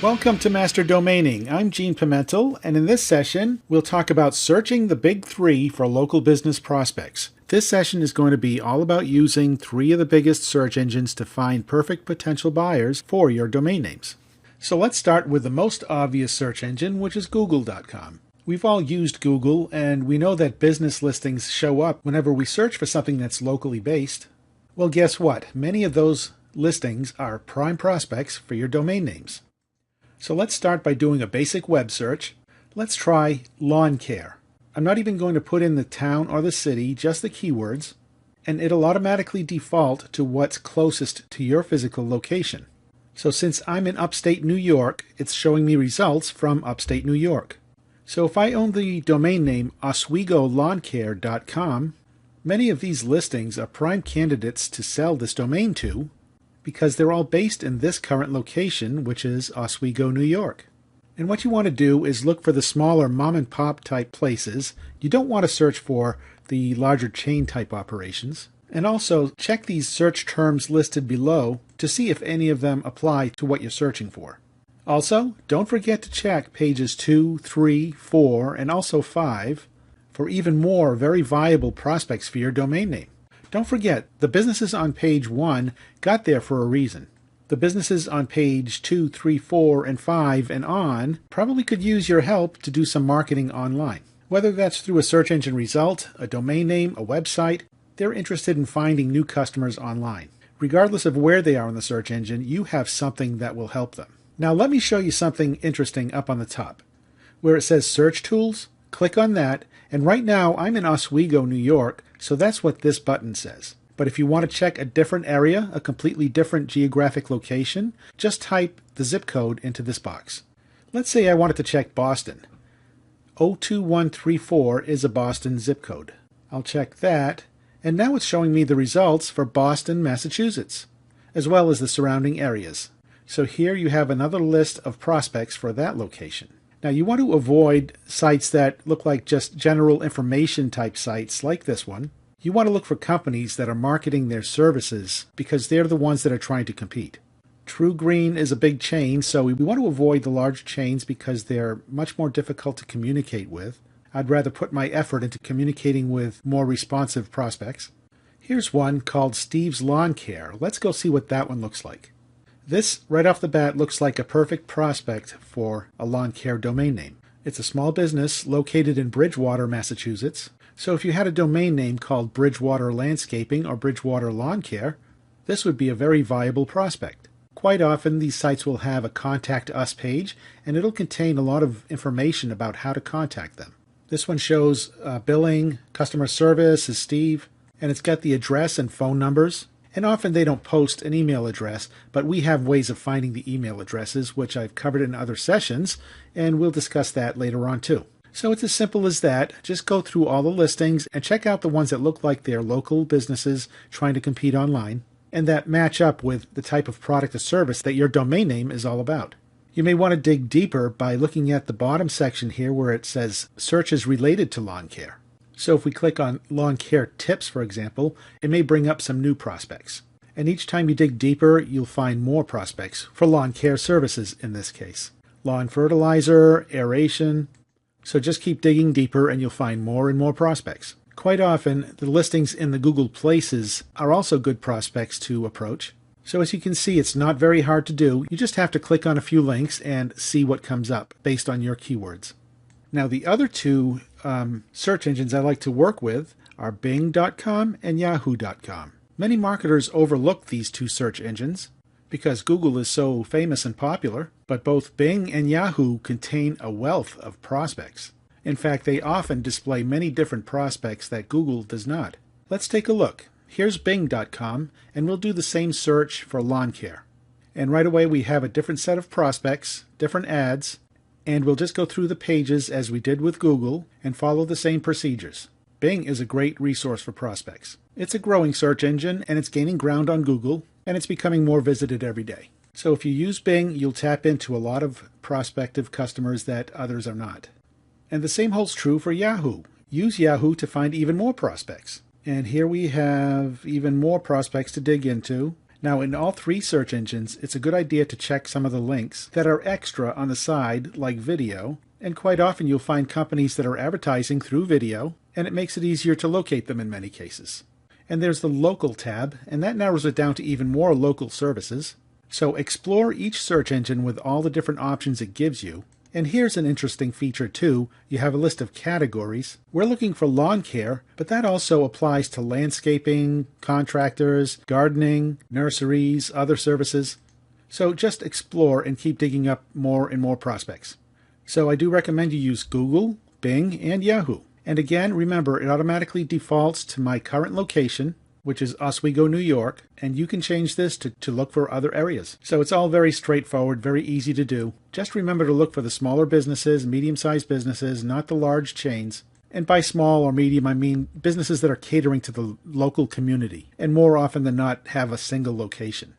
Welcome to Master Domaining. I'm Gene Pimentel, and in this session, we'll talk about searching the big three for local business prospects. This session is going to be all about using three of the biggest search engines to find perfect potential buyers for your domain names. So let's start with the most obvious search engine, which is Google.com. We've all used Google, and we know that business listings show up whenever we search for something that's locally based. Well, guess what? Many of those listings are prime prospects for your domain names. So let's start by doing a basic web search. Let's try lawn care. I'm not even going to put in the town or the city, just the keywords, and it'll automatically default to what's closest to your physical location. So since I'm in upstate New York, it's showing me results from upstate New York. So if I own the domain name oswegolawn.care.com, many of these listings are prime candidates to sell this domain to, because they're all based in this current location, which is Oswego, New York. And what you want to do is look for the smaller mom and pop type places. You don't want to search for the larger chain type operations. And also check these search terms listed below to see if any of them apply to what you're searching for. Also, don't forget to check pages 2, 3, 4, and also 5 for even more very viable prospects for your domain name. Don't forget, the businesses on page 1 got there for a reason. The businesses on page 2, 3, 4, and 5 and on probably could use your help to do some marketing online. Whether that's through a search engine result, a domain name, a website, they're interested in finding new customers online. Regardless of where they are in the search engine, you have something that will help them. Now let me show you something interesting up on the top. Where it says Search Tools, click on that, and right now I'm in Oswego, New York, so that's what this button says. But if you want to check a different area, a completely different geographic location, just type the zip code into this box. Let's say I wanted to check Boston. 02134 is a Boston zip code. I'll check that, and now it's showing me the results for Boston, Massachusetts, as well as the surrounding areas. So here you have another list of prospects for that location. Now you want to avoid sites that look like just general information type sites like this one. You want to look for companies that are marketing their services because they're the ones that are trying to compete. True Green is a big chain, so we want to avoid the large chains because they're much more difficult to communicate with. I'd rather put my effort into communicating with more responsive prospects. Here's one called Steve's Lawn Care. Let's go see what that one looks like. This, right off the bat, looks like a perfect prospect for a lawn care domain name. It's a small business located in Bridgewater, Massachusetts. So if you had a domain name called Bridgewater Landscaping or Bridgewater Lawn Care, this would be a very viable prospect. Quite often, these sites will have a Contact Us page, and it'll contain a lot of information about how to contact them. This one shows billing, customer service is Steve, and it's got the address and phone numbers. And often they don't post an email address, but we have ways of finding the email addresses, which I've covered in other sessions, and we'll discuss that later on too. So it's as simple as that. Just go through all the listings and check out the ones that look like they're local businesses trying to compete online, and that match up with the type of product or service that your domain name is all about. You may want to dig deeper by looking at the bottom section here where it says searches related to lawn care. So if we click on lawn care tips, for example, it may bring up some new prospects. And each time you dig deeper, you'll find more prospects for lawn care services in this case. Lawn fertilizer, aeration. So just keep digging deeper and you'll find more and more prospects. Quite often, the listings in the Google Places are also good prospects to approach. So as you can see, it's not very hard to do. You just have to click on a few links and see what comes up based on your keywords. Now the other two search engines I like to work with are Bing.com and Yahoo.com. Many marketers overlook these two search engines because Google is so famous and popular, but both Bing and Yahoo contain a wealth of prospects. In fact, they often display many different prospects that Google does not. Let's take a look. Here's Bing.com, and we'll do the same search for lawn care. And right away we have a different set of prospects, different ads, and we'll just go through the pages as we did with Google and follow the same procedures. Bing is a great resource for prospects. It's a growing search engine and it's gaining ground on Google and it's becoming more visited every day. So if you use Bing, you'll tap into a lot of prospective customers that others are not. And the same holds true for Yahoo. Use Yahoo to find even more prospects. And here we have even more prospects to dig into. Now, in all three search engines, it's a good idea to check some of the links that are extra on the side, like video, and quite often you'll find companies that are advertising through video, and it makes it easier to locate them in many cases. And there's the Local tab, and that narrows it down to even more local services. So explore each search engine with all the different options it gives you. And here's an interesting feature too. You have a list of categories. We're looking for lawn care, but that also applies to landscaping, contractors, gardening, nurseries, other services. So just explore and keep digging up more and more prospects. So I do recommend you use Google, Bing, and Yahoo. And again, remember, it automatically defaults to my current location, which is Oswego, New York, and you can change this to look for other areas. So it's all very straightforward, very easy to do. Just remember to look for the smaller businesses, medium-sized businesses, not the large chains. And by small or medium, I mean businesses that are catering to the local community, and more often than not have a single location.